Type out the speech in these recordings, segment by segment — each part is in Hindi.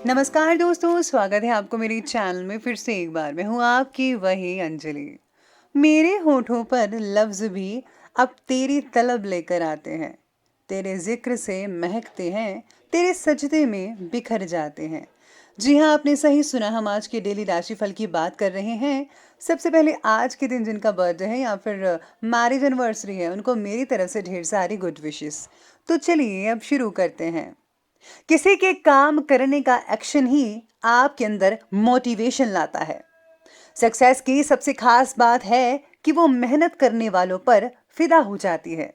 नमस्कार दोस्तों, स्वागत है आपको मेरी चैनल में फिर से एक बार। मैं हूँ आपकी वही अंजलि। मेरे होठों पर लफ्ज भी अब तेरी तलब लेकर आते हैं, तेरे जिक्र से महकते हैं, तेरे सजदे में बिखर जाते हैं। जी हाँ, आपने सही सुना। हम आज के डेली राशिफल की बात कर रहे हैं। सबसे पहले आज के दिन जिनका बर्थडे है या फिर मैरिज एनिवर्सरी है, उनको मेरी तरफ से ढेर सारी गुड विशेस। तो चलिए अब शुरू करते हैं। किसी के काम करने का एक्शन ही आपके अंदर मोटिवेशन लाता है। सक्सेस की सबसे खास बात है कि वो मेहनत करने वालों पर फिदा हो जाती है।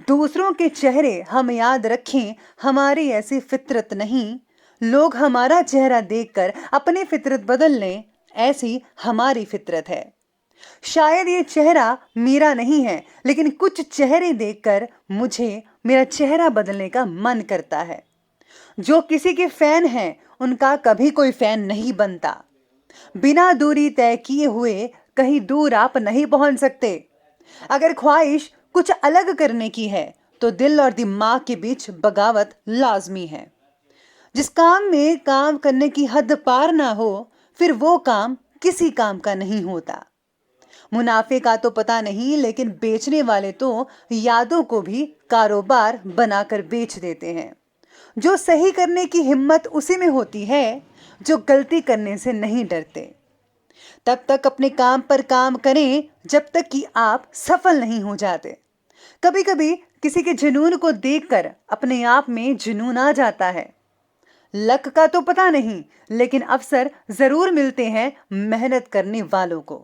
दूसरों के चेहरे हम याद रखें, हमारी ऐसी फितरत नहीं। लोग हमारा चेहरा देखकर अपनी फितरत बदल लें, ऐसी हमारी फितरत है। शायद ये चेहरा मेरा नहीं है, लेकिन कुछ चेहरे देखकर मुझे मेरा चेहरा बदलने का मन करता है। जो किसी के फैन हैं, उनका कभी कोई फैन नहीं बनता। बिना दूरी तय किए हुए कहीं दूर आप नहीं पहुंच सकते। अगर ख्वाहिश कुछ अलग करने की है, तो दिल और दिमाग के बीच बगावत लाजमी है। जिस काम में काम करने की हद पार ना हो, फिर वो काम किसी काम का नहीं होता। मुनाफे का तो पता नहीं, लेकिन बेचने वाले तो यादों को भी कारोबार बनाकर बेच देते हैं। जो सही करने की हिम्मत उसी में होती है जो गलती करने से नहीं डरते। तब तक अपने काम पर काम करें जब तक कि आप सफल नहीं हो जाते। कभी कभी किसी के जुनून को देखकर अपने आप में जुनून आ जाता है। लक का तो पता नहीं, लेकिन अवसर जरूर मिलते हैं मेहनत करने वालों को।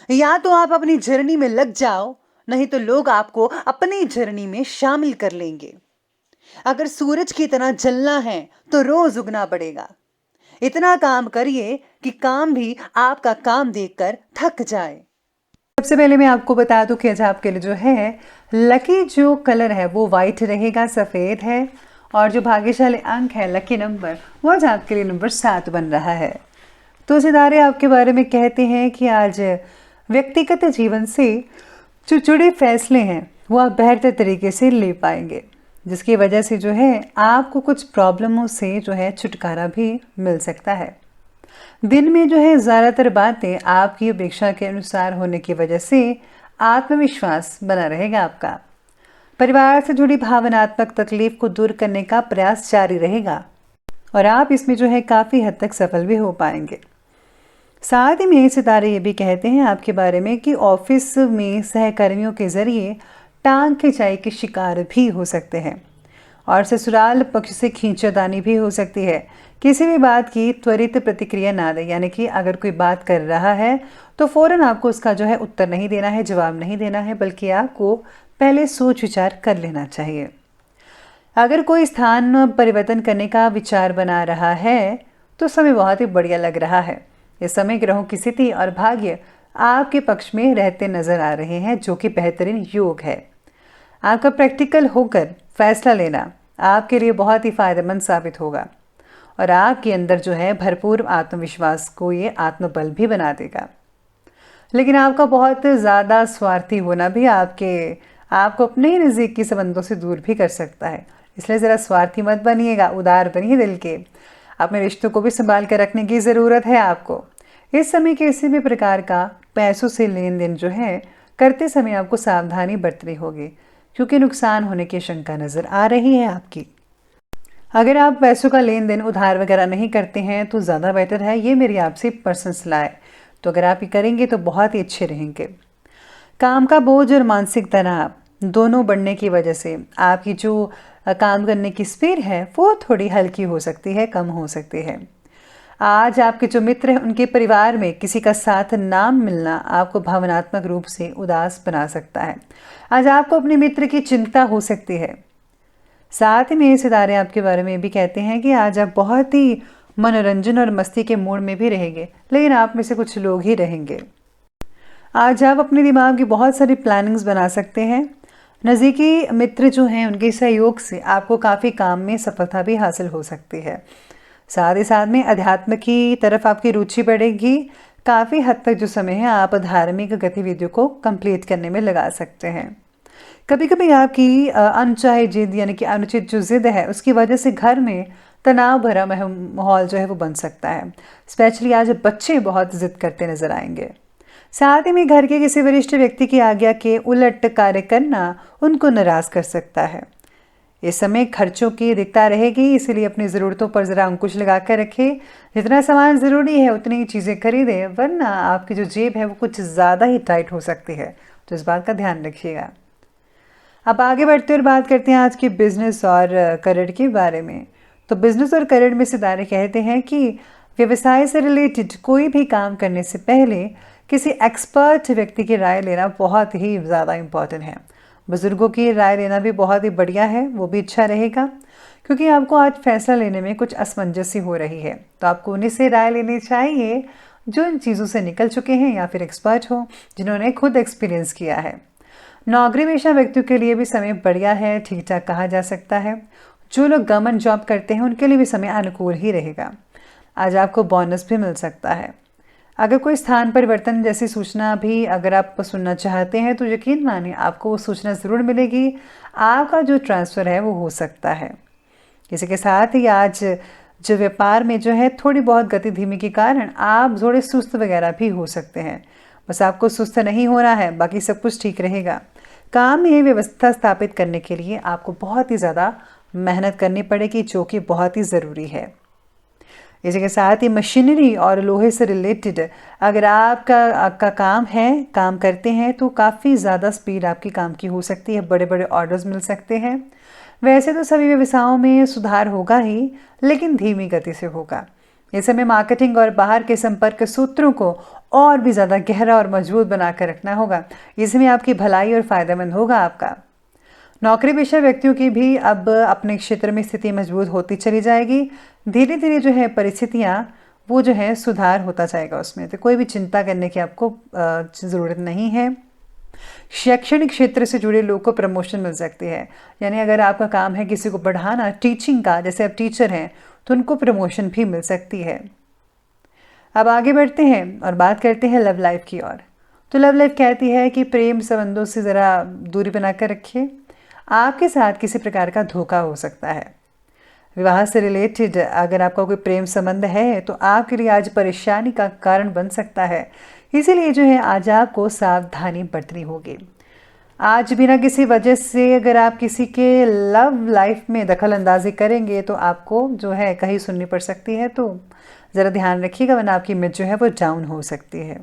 या तो आप अपनी जर्नी में लग जाओ, नहीं तो लोग आपको अपनी जर्नी में शामिल कर लेंगे। अगर सूरज की तरह जलना है तो रोज उगना पड़ेगा। इतना काम करिए कि काम भी आपका काम देखकर थक जाए। सबसे पहले मैं आपको बता दूं कि आज आपके लिए जो है लकी जो कलर है वो वाइट रहेगा, सफेद है। और जो भाग्यशाली अंक है, लकी नंबर, वो आज आपके लिए नंबर 7 बन रहा है। तो सितारे आपके बारे में कहते हैं कि आज व्यक्तिगत जीवन से जो जुड़े फैसले हैं वो आप बेहतर तरीके से ले पाएंगे, जिसकी वजह से जो है आपको कुछ प्रॉब्लमों से जो है छुटकारा भी मिल सकता है। दिन में जो है ज़्यादातर बातें आपकी अपेक्षा के अनुसार होने की वजह से आत्मविश्वास बना रहेगा आपका। परिवार से जुड़ी भावनात्मक तकलीफ को दूर करने का प्रयास जारी रहेगा और आप इसमें जो है काफ़ी हद तक सफल भी हो पाएंगे। साथ ही में सितारे ये भी कहते हैं आपके बारे में कि ऑफिस में सहकर्मियों के जरिए टांग खिंचाई के शिकार भी हो सकते हैं और ससुराल पक्ष से खींचातानी भी हो सकती है। किसी भी बात की त्वरित प्रतिक्रिया ना दें, यानी कि अगर कोई बात कर रहा है तो फौरन आपको उसका जो है उत्तर नहीं देना है, जवाब नहीं देना है, बल्कि आपको पहले सोच विचार कर लेना चाहिए। अगर कोई स्थान परिवर्तन करने का विचार बना रहा है तो समय बहुत ही बढ़िया लग रहा है। इस समय ग्रहों की स्थिति और भाग्य आपके पक्ष में रहते नजर आ रहे हैं, जो कि बेहतरीन योग है। आपका प्रैक्टिकल होकर फैसला लेना आपके लिए बहुत ही फायदेमंद साबित होगा और आपके अंदर जो है भरपूर आत्मविश्वास को ये आत्मबल भी बना देगा। लेकिन आपका बहुत ज़्यादा स्वार्थी होना भी आपको अपने ही नज़दीकी संबंधों से दूर भी कर सकता है। इसलिए ज़रा स्वार्थी मत बनिएगा, उदार बनिए दिल के। अपने रिश्तों को भी संभाल कर रखने की ज़रूरत है आपको। इस समय किसी भी प्रकार का पैसों से लेन देन जो है करते समय आपको सावधानी बरतनी होगी, क्योंकि नुकसान होने की शंका नज़र आ रही है आपकी। अगर आप पैसों का लेन देन उधार वगैरह नहीं करते हैं तो ज़्यादा बेटर है, ये मेरी आपसे पर्सनल सलाह है। तो अगर आप ये करेंगे तो बहुत ही अच्छे रहेंगे। काम का बोझ और मानसिक तनाव दोनों बढ़ने की वजह से आपकी जो काम करने की स्पीड है वो थोड़ी हल्की हो सकती है, कम हो सकती है। आज आपके जो मित्र हैं उनके परिवार में किसी का साथ ना मिलना आपको भावनात्मक रूप से उदास बना सकता है। आज आपको अपने मित्र की चिंता हो सकती है। साथ ही में सितारे आपके बारे में भी कहते हैं कि आज आप बहुत ही मनोरंजन और मस्ती के मूड में भी रहेंगे, लेकिन आप में से कुछ लोग ही रहेंगे। आज आप अपने दिमाग की बहुत सारी प्लानिंग्स बना सकते हैं। नज़दीकी मित्र जो हैं उनके सहयोग से आपको काफ़ी काम में सफलता भी हासिल हो सकती है। साथ ही साथ में अध्यात्म की तरफ आपकी रुचि बढ़ेगी। काफ़ी हद तक जो समय है आप धार्मिक गतिविधियों को कंप्लीट करने में लगा सकते हैं। कभी कभी आपकी अनचाही जिद यानी कि अनुचित जो जिद है उसकी वजह से घर में तनाव भरा माहौल जो है वो बन सकता है। स्पेशली आज बच्चे बहुत ज़िद करते नजर आएंगे। साथ ही में घर के किसी वरिष्ठ व्यक्ति की आज्ञा के उलट कार्य करना उनको नाराज़ कर सकता है। इस समय खर्चों की दिक्कत रहेगी, इसीलिए अपनी ज़रूरतों पर ज़रा अंकुश लगा कर रखें। जितना सामान ज़रूरी है उतनी ही चीज़ें खरीदें, वरना आपकी जो जेब है वो कुछ ज़्यादा ही टाइट हो सकती है, तो इस बात का ध्यान रखिएगा। अब आगे बढ़ते और बात करते हैं आज के बिजनेस और करियर के बारे में। तो बिजनेस और करियर में सितारे कहते हैं कि व्यवसाय से रिलेटेड कोई भी काम करने से पहले किसी एक्सपर्ट व्यक्ति की राय लेना बहुत ही ज़्यादा इम्पॉर्टेंट है। बुज़ुर्गों की राय लेना भी बहुत ही बढ़िया है, वो भी अच्छा रहेगा, क्योंकि आपको आज फैसला लेने में कुछ असमंजस हो रही है, तो आपको उन्हीं से राय लेनी चाहिए जो इन चीज़ों से निकल चुके हैं या फिर एक्सपर्ट हो, जिन्होंने खुद एक्सपीरियंस किया है। नौकरी पेशा व्यक्तियों के लिए भी समय बढ़िया है, ठीक ठाक कहा जा सकता है। जो लोग गवर्नमेंट जॉब करते हैं उनके लिए भी समय अनुकूल ही रहेगा। आज आपको बोनस भी मिल सकता है। अगर कोई स्थान परिवर्तन जैसी सूचना भी अगर आप सुनना चाहते हैं तो यकीन मानिए आपको वो सूचना ज़रूर मिलेगी। आपका जो ट्रांसफ़र है वो हो सकता है। इसी के साथ ही आज जो व्यापार में जो है थोड़ी बहुत गति धीमी के कारण आप थोड़े सुस्त वगैरह भी हो सकते हैं। बस आपको सुस्त नहीं होना है, बाकी सब कुछ ठीक रहेगा। काम में व्यवस्था स्थापित करने के लिए आपको बहुत ही ज़्यादा मेहनत करनी पड़ेगी, जो कि बहुत ही ज़रूरी है। इसी के साथ ही मशीनरी और लोहे से रिलेटेड अगर आपका काम करते हैं तो काफ़ी ज़्यादा स्पीड आपकी काम की हो सकती है, बड़े बड़े ऑर्डर्स मिल सकते हैं। वैसे तो सभी व्यवसायों में सुधार होगा ही, लेकिन धीमी गति से होगा। इस समय मार्केटिंग और बाहर के संपर्क सूत्रों को और भी ज़्यादा गहरा और मजबूत बनाकर रखना होगा। इसमें आपकी भलाई और फ़ायदेमंद होगा आपका। नौकरी पेशा व्यक्तियों की भी अब अपने क्षेत्र में स्थिति मजबूत होती चली जाएगी। धीरे धीरे जो है परिस्थितियाँ वो जो है सुधार होता जाएगा उसमें, तो कोई भी चिंता करने की आपको ज़रूरत नहीं है। शैक्षणिक क्षेत्र से जुड़े लोगों को प्रमोशन मिल सकती है, यानी अगर आपका काम है किसी को पढ़ाना, टीचिंग का, जैसे आप टीचर हैं तो उनको प्रमोशन भी मिल सकती है। अब आगे बढ़ते हैं और बात करते हैं लव लाइफ की ओर। तो लव लाइफ कहती है कि प्रेम संबंधों से ज़रा दूरी बनाकर रखिए। आपके साथ किसी प्रकार का धोखा हो सकता है। विवाह से रिलेटेड अगर आपका कोई प्रेम संबंध है तो आपके लिए आज परेशानी का कारण बन सकता है, इसीलिए जो है आज आपको सावधानी बरतनी होगी। आज बिना किसी वजह से अगर आप किसी के लव लाइफ में दखल अंदाजी करेंगे तो आपको जो है कहीं सुननी पड़ सकती है, तो ज़रा ध्यान रखिएगा, वरना आपकी इमेज जो है वो डाउन हो सकती है।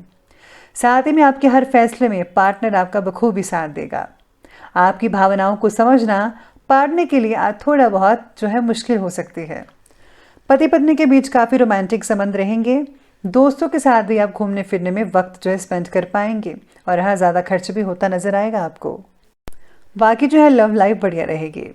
साथ ही में आपके हर फैसले में पार्टनर आपका बखूबी साथ देगा। आपकी भावनाओं को समझना पार्टनर के लिए आज थोड़ा बहुत जो है मुश्किल हो सकती है। पति पत्नी के बीच काफ़ी रोमांटिक संबंध रहेंगे। दोस्तों के साथ भी आप घूमने फिरने में वक्त जो है स्पेंड कर पाएंगे, और यहाँ ज़्यादा खर्च भी होता नज़र आएगा आपको। बाकी जो है लव लाइफ बढ़िया रहेगी।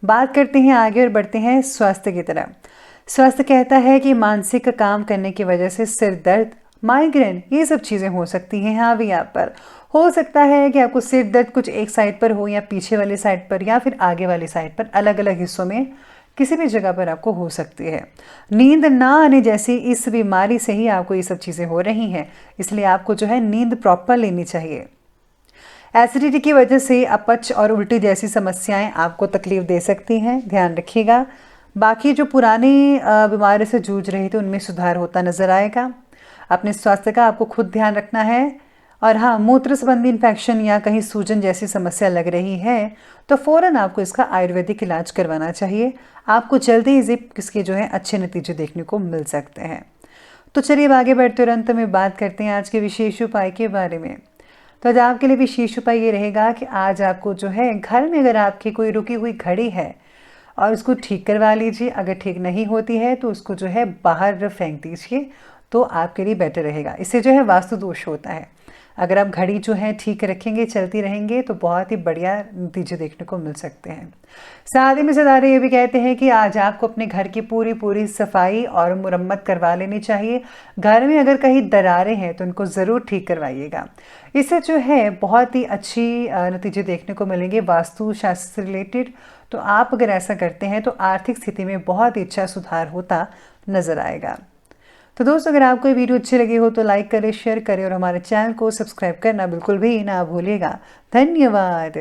बात करते हैं आगे और बढ़ते हैं स्वास्थ्य की तरफ। स्वास्थ्य कहता है कि मानसिक काम करने की वजह से सिर दर्द, माइग्रेन, ये सब चीज़ें हो सकती हैं। हाँ भी आप पर हो सकता है कि आपको सिर दर्द कुछ एक साइड पर हो, या पीछे वाली साइड पर, या फिर आगे वाली साइड पर, अलग अलग हिस्सों में किसी भी जगह पर आपको हो सकती है। नींद ना आने जैसी इस बीमारी से ही आपको ये सब चीज़ें हो रही हैं, इसलिए आपको जो है नींद प्रॉपर लेनी चाहिए। एसिडिटी की वजह से अपच और उल्टी जैसी समस्याएं आपको तकलीफ दे सकती हैं, ध्यान रखिएगा। बाकी जो पुरानी बीमारी से जूझ रहे थे उनमें सुधार होता नजर आएगा। अपने स्वास्थ्य का आपको खुद ध्यान रखना है। और हाँ, मूत्र संबंधी इन्फेक्शन या कहीं सूजन जैसी समस्या लग रही है तो फ़ौरन आपको इसका आयुर्वेदिक इलाज करवाना चाहिए। आपको जल्दी ही इसके जो है अच्छे नतीजे देखने को मिल सकते हैं। तो चलिए आगे बढ़ते और अंत में बात करते हैं आज के विशेष उपाय के बारे में। तो आज आपके लिए विशेष उपाय ये रहेगा कि आज आपको जो है घर में अगर आपकी कोई रुकी हुई घड़ी है और उसको ठीक करवा लीजिए। अगर ठीक नहीं होती है तो उसको जो है बाहर फेंक दीजिए, तो आपके लिए बेटर रहेगा। इससे जो है वास्तु दोष होता है। अगर आप घड़ी जो है ठीक रखेंगे, चलती रहेंगे, तो बहुत ही बढ़िया नतीजे देखने को मिल सकते हैं। साथ ही में सितारे ये भी कहते हैं कि आज आपको अपने घर की पूरी सफाई और मुरम्मत करवा लेनी चाहिए। घर में अगर कहीं दरारें हैं तो उनको ज़रूर ठीक करवाइएगा। इससे जो है बहुत ही अच्छी नतीजे देखने को मिलेंगे वास्तु शास्त्र से रिलेटेड। तो आप अगर ऐसा करते हैं तो आर्थिक स्थिति में बहुत ही अच्छा सुधार होता नज़र आएगा। तो दोस्तों, अगर आपको ये वीडियो अच्छी लगी हो तो लाइक करें, शेयर करें और हमारे चैनल को सब्सक्राइब करना बिल्कुल भी ना भूलिएगा। धन्यवाद।